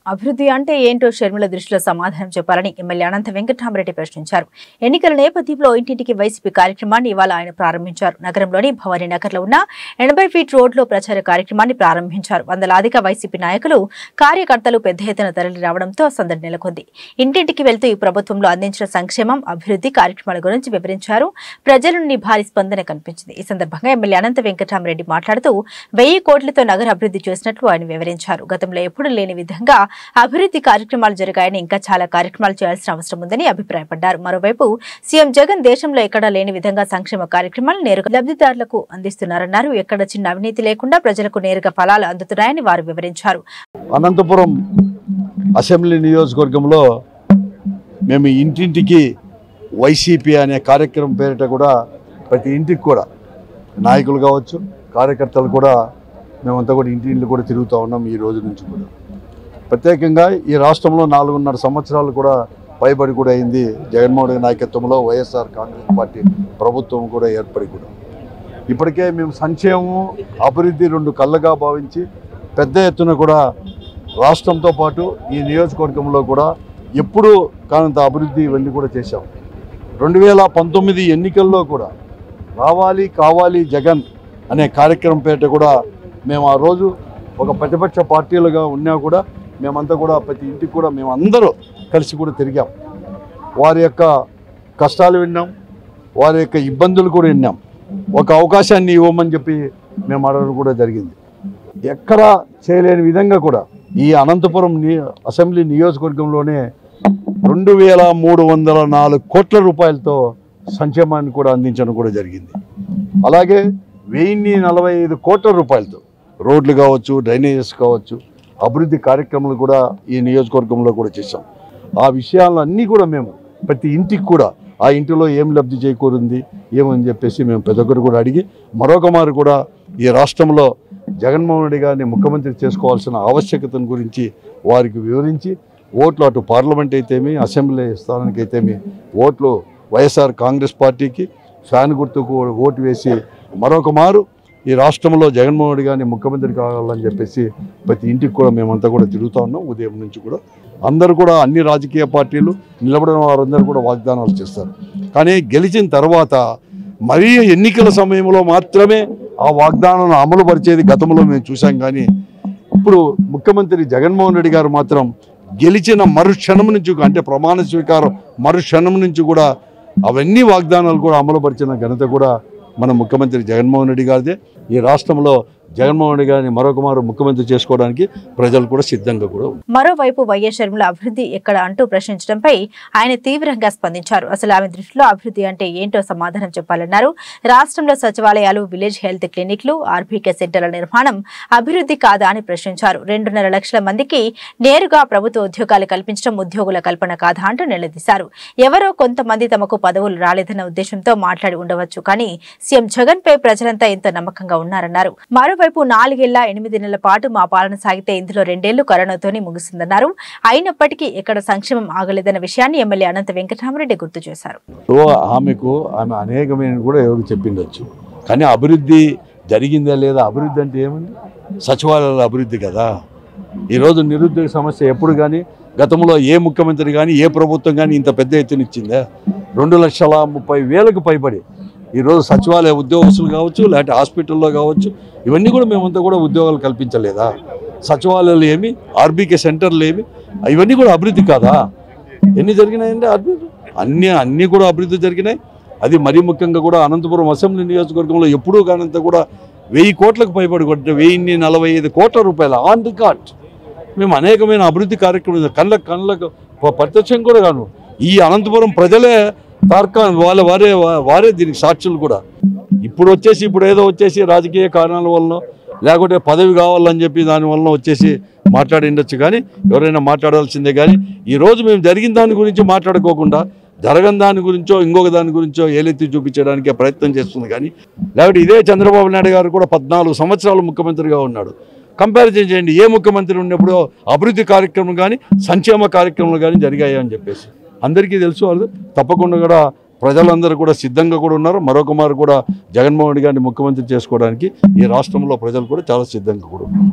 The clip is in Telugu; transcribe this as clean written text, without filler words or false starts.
అభివృద్ధి అంటే ఏంటో షర్మిల దృష్టిలో సమాధానం చెప్పాలని ఎమ్మెల్యే అనంత వెంకటరామరెడ్డి ప్రశ్నించారు. ఎన్నికల నేపథ్యంలో ఇంటింటికి వైసీపీ కార్యక్రమాన్ని ఇవాళ ఆయన ప్రారంభించారు. నగరంలోని భవానీ నగర్లో ఉన్న 80 ఫీట్ రోడ్లో ప్రచార కార్యక్రమాన్ని ప్రారంభించారు. వందలాదిగా వైసీపీ నాయకులు కార్యకర్తలు పెద్ద ఎత్తున తరలి రావడంతో సందడి నెలకొంది. ఇంటింటికి వెళ్తూ ఈ ప్రభుత్వంలో అందించిన సంక్షేమం, అభివృద్ధి కార్యక్రమాల గురించి వివరించారు. ప్రజల నుండి భారీ స్పందన కనిపించింది. ఈ సందర్భంగా ఎమ్మెల్యే అనంత వెంకటరామరెడ్డి మాట్లాడుతూ 1000 కోట్లతో నగర అభివృద్ధి చేసినట్లు ఆయన వివరించారు. గతంలో ఎప్పుడూ లేని విధంగా అభివృద్ధి కార్యక్రమాలు జరిగాయని, ఇంకా చాలా కార్యక్రమాలు చేయాల్సిన అవసరం ఉందని అభిప్రాయపడ్డారు. మరోవైపు సీఎం జగన్ దేశంలో ఎక్కడా లేని విధంగా సంక్షేమ కార్యక్రమాలు నేరుగా లబ్ధిదారులకు అందిస్తున్నారన్నారు. ఎక్కడ చిన్న అవినీతి లేకుండా ప్రజలకు నేరుగా ఫలాలు అందుతున్నాయని వారు వివరించారు. అనంతపురం అసెంబ్లీ నియోజకవర్గంలో మేము ఇంటింటికి వైసీపీ అనే కార్యక్రమం పేరిట కూడా ప్రతి ఇంటికి కూడా నాయకులు కావచ్చు, కార్యకర్తలు కూడా మేమంతా కూడా ఇంటింటికి కూడా తిరుగుతూ ఉన్నాం. ఈ రోజు నుంచి కూడా ప్రత్యేకంగా ఈ రాష్ట్రంలో 4.5 సంవత్సరాలు కూడా పైబడి కూడా అయింది. జగన్మోహన్ రెడ్డి నాయకత్వంలో వైఎస్ఆర్ కాంగ్రెస్ పార్టీ ప్రభుత్వం కూడా ఏర్పడి కూడా ఇప్పటికే మేము సంక్షేమం, అభివృద్ధి రెండు కళ్ళగా భావించి పెద్ద ఎత్తున కూడా రాష్ట్రంతో పాటు ఈ నియోజకవర్గంలో కూడా ఎప్పుడూ కానంత అభివృద్ధి ఇవన్నీ కూడా చేశాం. 2019 ఎన్నికల్లో కూడా రావాలి కావాలి జగన్ అనే కార్యక్రమం పేరిట కూడా మేము ఆ రోజు ఒక ప్రతిపక్ష పార్టీలుగా ఉన్నా కూడా మేమంతా కూడా ప్రతి ఇంటికి కూడా మేము అందరూ కలిసి కూడా తిరిగాం. వారి యొక్క కష్టాలు విన్నాం, వారి యొక్క ఇబ్బందులు కూడా విన్నాం. ఒక అవకాశాన్ని ఇవ్వమని చెప్పి మేము అడగడం కూడా జరిగింది. ఎక్కడా చేయలేని విధంగా కూడా ఈ అనంతపురం అసెంబ్లీ నియోజకవర్గంలోనే 2304 కోట్ల రూపాయలతో సంక్షేమాన్ని కూడా అందించడం కూడా జరిగింది. అలాగే 1045 కోట్ల రూపాయలతో రోడ్లు కావచ్చు, డ్రైనేజెస్ కావచ్చు, అభివృద్ధి కార్యక్రమాలు కూడా ఈ నియోజకవర్గంలో కూడా చేశాం. ఆ విషయాలన్నీ కూడా మేము ప్రతి ఇంటికి కూడా ఆ ఇంటిలో ఏం లబ్ధి చేకూరింది ఏమని చెప్పేసి మేము ప్రతి ఒక్కరు కూడా అడిగి మరొక మారు కూడా ఈ రాష్ట్రంలో జగన్మోహన్ రెడ్డి గారిని ముఖ్యమంత్రి చేసుకోవాల్సిన ఆవశ్యకతను గురించి వారికి వివరించి ఓట్లు అటు పార్లమెంట్ అయితేమి, అసెంబ్లీ స్థానానికి అయితేమి ఓట్లు వైఎస్ఆర్ కాంగ్రెస్ పార్టీకి ఫ్యాన్ గుర్తుకు ఓటు వేసి మరొక మారు ఈ రాష్ట్రంలో జగన్మోహన్ రెడ్డి గారిని ముఖ్యమంత్రి కావాలని చెప్పేసి ప్రతి ఇంటికి కూడా మేమంతా కూడా తిరుగుతూ ఉన్నాం. ఉదయం నుంచి కూడా అందరూ కూడా అన్ని రాజకీయ పార్టీలు నిలబడిన వారందరూ కూడా వాగ్దానాలు చేస్తారు. కానీ గెలిచిన తర్వాత మరీ ఎన్నికల సమయంలో మాత్రమే ఆ వాగ్దానాలను అమలు పరిచేది గతంలో మేము చూసాం. కానీ ఇప్పుడు ముఖ్యమంత్రి జగన్మోహన్ రెడ్డి గారు మాత్రం గెలిచిన మరుక్షణం నుంచి అంటే ప్రమాణ స్వీకారం మరుక్షణం నుంచి కూడా అవన్నీ వాగ్దానాలు కూడా అమలు పరిచిన ఘనత కూడా మన ముఖ్యమంత్రి జగన్మోహన్ రెడ్డి గారిదే. ఈ రాష్ట్రంలో జగన్మోహన్ రెడ్డి గారిని మరొక మారు ముఖ్యమంత్రి చేసుకోవడానికి ప్రజలు కూడా సిద్ధంగా కూడా. మరోవైపు వైఎస్ షర్మిల అభివృద్ధి ఎక్కడ అంటూ ప్రశ్నించడంపై ఆయన తీవ్రంగా స్పందించారు. అసలు ఆమె దృష్టిలో అభివృద్ధి అంటే ఏంటో సమాధానం చెప్పాలన్నారు. రాష్ట్రంలో సచివాలయాలు, విలేజ్ హెల్త్ క్లినిక్లు, ఆర్బీకే సెంటర్ల నిర్మాణం అభివృద్ధి కాదా అని ప్రశ్నించారు. 2.5 లక్షల మందికి నేరుగా ప్రభుత్వ ఉద్యోగాలు కల్పించడం ఉద్యోగుల కల్పన కాదా అంటూ నిలదీశారు. ఎవరో కొంతమంది తమకు పదవులు రాలేదన్న ఉద్దేశంతో మాట్లాడి ఉండవచ్చు, కానీ సీఎం జగన్ పై ప్రజలంతా ఎంతో నమ్మకంగా ఉన్నారన్నారు. మరోవైపు 4 ఏళ్ల 8 నెలల పాటు మా పాలన సాగితే ఇందులో 2 ఏళ్లు కరోనాతోనే ముగిసిందన్నారు. అయినప్పటికీ ఎక్కడ సంక్షేమం ఆగలేదన్న విషయాన్ని ఎమ్మెల్యే అనంత వెంకటరామరెడ్డి గుర్తు చేశారు. ఆమె అనేకమైన కూడా ఎవరు చెప్పిండొచ్చు, కానీ అభివృద్ధి జరిగిందా లేదా? అభివృద్ధి అంటే ఏమండి? సచివాలయాల అభివృద్ధి కదా. ఈరోజు నిరుద్యోగ సమస్య ఎప్పుడు కానీ గతంలో ఏ ముఖ్యమంత్రి కానీ ఏ ప్రభుత్వం కానీ ఇంత పెద్ద ఎత్తున ఇచ్చిందా? 2,30,000కు పైబడి ఈరోజు సచివాలయ ఉద్యోగస్తులు కావచ్చు, లేకపోతే హాస్పిటల్లో కావచ్చు, ఇవన్నీ కూడా మేమంతా కూడా ఉద్యోగాలు కల్పించలేదా? సచివాలయాలు ఏమి, ఆర్బీకే సెంటర్లు ఏమి, ఇవన్నీ కూడా అభివృద్ధి కాదా? ఎన్ని జరిగినాయండి అభివృద్ధి? అన్నీ కూడా అభివృద్ధి జరిగినాయి. అది మరీ ముఖ్యంగా కూడా అనంతపురం అసెంబ్లీ నియోజకవర్గంలో ఎప్పుడూ కానంత కూడా 1000 కోట్లకు పైబడి కొట్టిన 1045 కోట్ల రూపాయలు ఆన్ రికార్డ్ మేము అనేకమైన అభివృద్ధి కార్యక్రమం కళ్ళకు ప్రత్యక్షం కూడా కాను. ఈ అనంతపురం ప్రజలే వారే దీనికి సాక్షులు కూడా. ఇప్పుడు ఏదో వచ్చేసి రాజకీయ కారణాల వలన లేకపోతే పదవి కావాలని చెప్పి దానివల్ల వచ్చేసి మాట్లాడిండొచ్చు, కానీ ఎవరైనా మాట్లాడాల్సిందే. కానీ ఈరోజు మేము జరిగిన దాని గురించి మాట్లాడుకోకుండా జరగని దాని గురించో ఇంకొక దాని గురించో ఏలెత్తి చూపించడానికి ప్రయత్నం చేస్తుంది. కానీ లేకపోతే ఇదే చంద్రబాబు నాయుడు గారు కూడా 14 సంవత్సరాలు ముఖ్యమంత్రిగా ఉన్నాడు. కంపారిజన్ చేయండి, ఏ ముఖ్యమంత్రి ఉన్నప్పుడు అభివృద్ధి కార్యక్రమం కానీ సంక్షేమ కార్యక్రమాలు కానీ జరిగాయి అని చెప్పేసి అందరికీ తెలుసు. వాళ్ళు తప్పకుండా కూడా ప్రజలందరూ కూడా సిద్ధంగా కూడా ఉన్నారు. మరొక మారు కూడా జగన్మోహన్ రెడ్డి గారిని ముఖ్యమంత్రి చేసుకోవడానికి ఈ రాష్ట్రంలో ప్రజలు కూడా చాలా సిద్ధంగా కూడా ఉన్నారు.